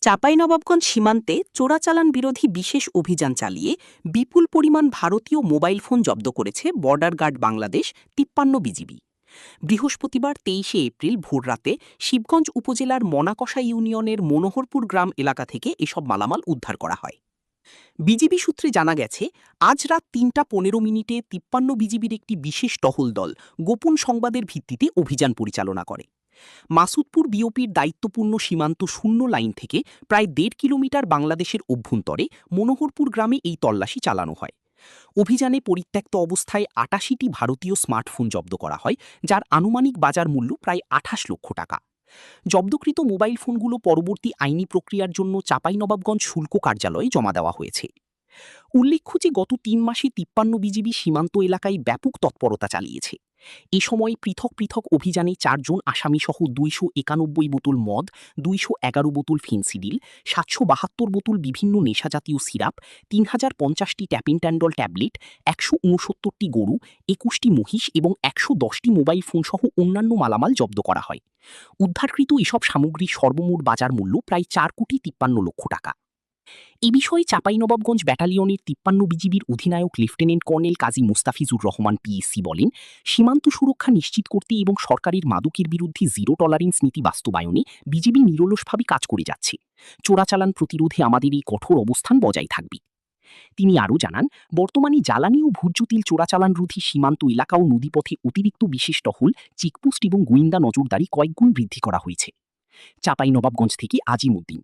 চাঁপাইনবাবগঞ্জ সীমান্তে চোরাচালান বিরোধী বিশেষ অভিযান চালিয়ে বিপুল পরিমাণ ভারতীয় মোবাইল ফোন জব্দ করেছে বর্ডার গার্ড বাংলাদেশ ৫৩ বিজিবি। বৃহস্পতিবার ২৩শে এপ্রিল ভোররাতে শিবগঞ্জ উপজেলার মনাকষা ইউনিয়নের মনোহরপুর গ্রাম এলাকা থেকে এসব মালামাল উদ্ধার করা হয়। বিজিবি সূত্রে জানা গেছে, আজ রাত ৩টা ১৫ মিনিটে ৫৩ বিজিবির একটি বিশেষ টহল দল গোপন সংবাদের ভিত্তিতে অভিযান পরিচালনা করে। মাসুদপুর বিওপির দায়িত্বপূর্ণ সীমান্ত শূন্য লাইন থেকে প্রায় ১.৫ কিলোমিটার বাংলাদেশের অভ্যন্তরে মনোহরপুর গ্রামে এই তল্লাশি চালানো হয়। অভিযানে পরিত্যক্ত অবস্থায় ৮৮টি ভারতীয় স্মার্টফোন জব্দ করা হয়, যার আনুমানিক বাজার মূল্য প্রায় ২৮ লক্ষ টাকা। জব্দকৃত মোবাইল ফোনগুলো পরবর্তী আইনি প্রক্রিয়ার জন্য চাঁপাইনবাবগঞ্জ শুল্ক কার্যালয়ে জমা দেওয়া হয়েছে। উল্লেখ্য যে গত ৩ মাসে ৫৩ বিজিবি সীমান্ত এলাকায় ব্যাপক তৎপরতা চালিয়েছে। এ সময় পৃথক পৃথক অভিযানে ৪ জন আসামিসহ ২৯১ বোতল মদ, ২১১ বোতল ফেন্সিডিল, ৭৭২ বোতল বিভিন্ন নেশাজাতীয় সিরাপ, ৩০৫০টি ট্যাপিনট্যান্ডল ট্যাবলেট, ১৬৯টি গরু, ২১টি মহিষ এবং ১১০টি মোবাইল ফোনসহ অন্যান্য মালামাল জব্দ করা হয়। উদ্ধারকৃত এসব সামগ্রীর সর্বমোট বাজার মূল্য প্রায় ৪,৫৩,০০,০০০ টাকা। এ বিষয়ে চাঁপাইনবাবগঞ্জ ব্যাটালিয়নের ৫৩ বিজিবির অধিনায়ক লেফটেন্যান্ট কর্নেল কাজী মুস্তাফিজুর রহমান পিএসসি বলেন, সীমান্ত সুরক্ষা নিশ্চিত করতে এবং সরকারের মাদকের বিরুদ্ধে জিরো টলারেন্স নীতি বাস্তবায়নে বিজিবি নিরলসভাবে কাজ করে যাচ্ছে। চোরাচালান প্রতিরোধে আমাদের এই কঠোর অবস্থান বজায় থাকবে। তিনি আরও জানান, বর্তমানে জ্বালানি ও ভূর্জতিল চোরাচালান রোধী সীমান্ত এলাকা ও নদীপথে অতিরিক্ত বিশেষ টহল, চেকপোস্ট এবং গোয়েন্দা নজরদারি কয়েকগুণ বৃদ্ধি করা হয়েছে। চাঁপাইনবাবগঞ্জ থেকে আজিম উদ্দিন।